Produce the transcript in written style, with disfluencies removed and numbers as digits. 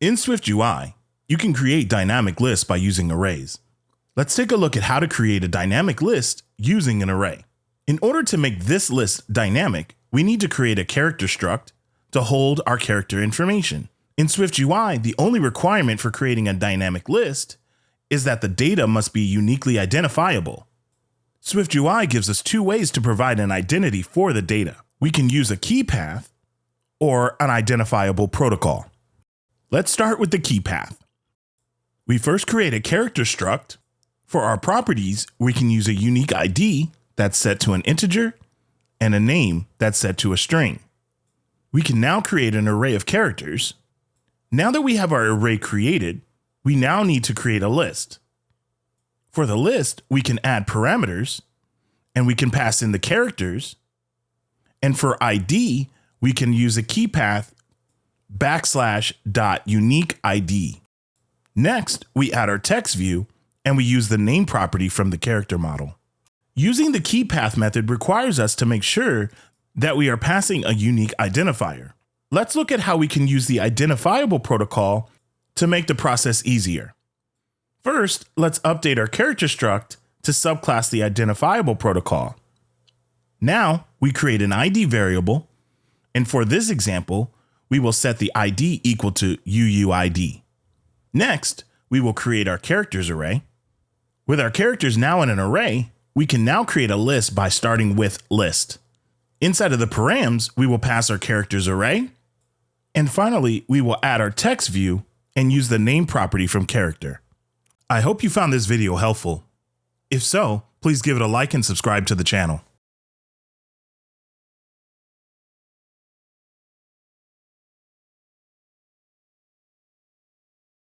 In SwiftUI, you can create dynamic lists by using arrays. Let's take a look at how to create a dynamic list using an array. In order to make this list dynamic, we need to create a character struct to hold our character information. In SwiftUI, the only requirement for creating a dynamic list is that the data must be uniquely identifiable. SwiftUI gives us two ways to provide an identity for the data. We can use a keypath or an identifiable protocol. Let's start with the keypath. We first create a character struct. For our properties, we can use a unique ID that's set to an integer and a name that's set to a string. We can now create an array of characters. Now that we have our array created, we now need to create a list. For the list, we can add parameters and we can pass in the characters. And for ID, we can use a keypath \uniqueID. Next, we add our text view and we use the name property from the character model. Using the keypath method requires us to make sure that we are passing a unique identifier. Let's look at how we can use the identifiable protocol to make the process easier. First, let's update our character struct to subclass the identifiable protocol. Now we create an ID variable, and for this example, we will set the ID equal to UUID. Next, we will create our characters array. With our characters now in an array, we can now create a list by starting with list. Inside of the params, we will pass our characters array. And finally, we will add our text view and use the name property from character. I hope you found this video helpful. If so, please give it a like and subscribe to the channel.